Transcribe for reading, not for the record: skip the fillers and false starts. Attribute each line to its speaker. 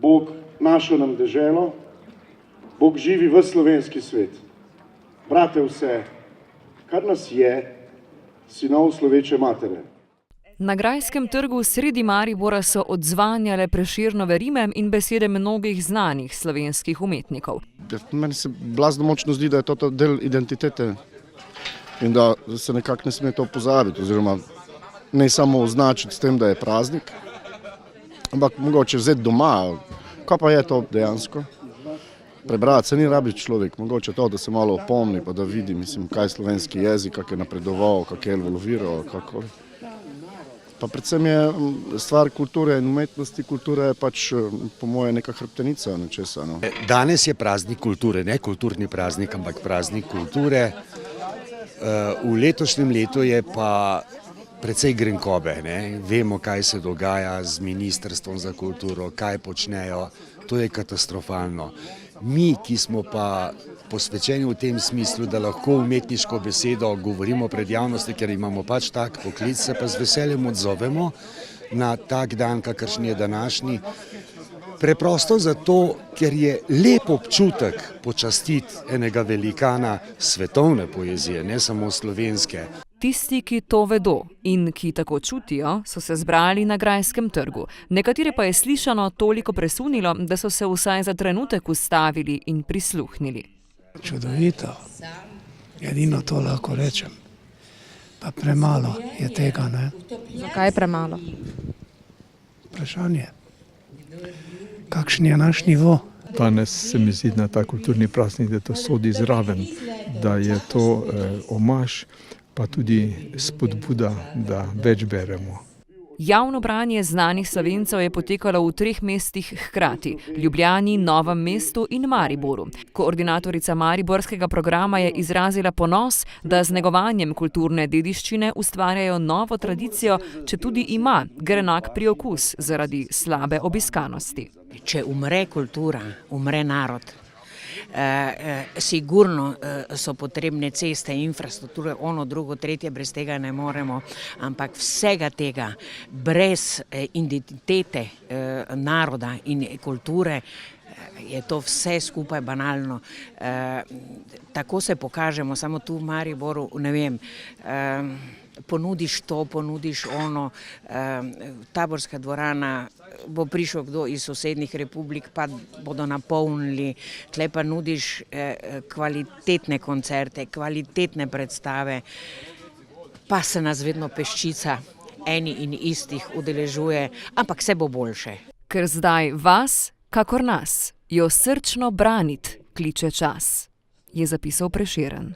Speaker 1: Bog našel nam deželo, Bog živi v slovenski svet. Brate vse, kar nas je, sinov sloveče matere.
Speaker 2: Na Grajskem trgu sredi Maribora so odzvanjale Prešernove rime in besede mnogih znanih slovenskih umetnikov.
Speaker 3: Meni se blazno močno zdi, da je to del identitete in da se nekako ne sme to pozabiti, oziroma ne samo označiti s tem, da je praznik, ampak mogoče vzeti doma, kaj pa je to dejansko. Prebrati se ni rabi človek, mogoče to, da se malo opomni, pa da vidi, kaj je slovenski jezik, kako je napredoval, kako je evoluiral, kako. Pa predvsem je stvar kulture in umetnosti, kultura je pač po moje neka hrbtenica nečesa. No.
Speaker 4: Danes je praznik kulture, ne kulturni praznik, ampak praznik kulture. V letošnjem letu je pa precej grenkobe, ne. Vemo, kaj se dogaja z Ministrstvom za kulturo, kaj počnejo, to je katastrofalno. Mi, ki smo pa posvečeni v tem smislu, da lahko umetniško besedo govorimo pred javnosti, ker imamo pač tak poklic, se pa z veseljem odzovemo na tak dan, kakršen je današnji. Preprosto zato, ker je lep občutek počastiti enega velikana svetovne poezije, ne samo slovenske.
Speaker 2: Tisti, ki to vedo in ki tako čutijo, so se zbrali na Grajskem trgu. Nekatere pa je slišano toliko presunilo, da so se vsaj za trenutek ustavili in prisluhnili.
Speaker 5: Čudovito, edino to lahko rečem. Pa premalo je tega, ne?
Speaker 6: Zakaj je premalo?
Speaker 5: Vprašanje. Kakšen je naš nivo?
Speaker 7: Danes se mi zdi na ta kulturni praznik, da to sodi zraven, da je to omaž, pa tudi spodbuda, da več beremo.
Speaker 2: Javno branje znanih Slovencev je potekalo v 3 mestih hkrati: Ljubljani, Novem mestu in Mariboru. Koordinatorica mariborskega programa je izrazila ponos, da z negovanjem kulturne dediščine ustvarjajo novo tradicijo, četudi ima grenak priokus zaradi slabe obiskanosti.
Speaker 8: Če umre kultura, umre narod. Sigurno so potrebne ceste, infrastrukture, ono, drugo, tretje, brez tega ne moremo, ampak vsega tega, brez identitete naroda in kulture, je to vse skupaj banalno. Tako se pokažemo, samo tu v Mariboru, ne vem, ponudiš to, ponudiš ono, Taborska dvorana, bo prišel kdo iz sosednjih republik, pa bodo napolnili, tle pa nudiš kvalitetne koncerte, kvalitetne predstave, pa se nas vedno peščica eni in istih udeležuje, ampak vse bo boljše.
Speaker 2: Ker zdaj vas, kakor nas, jo srčno branit kliče čas, je zapisal Prešeren.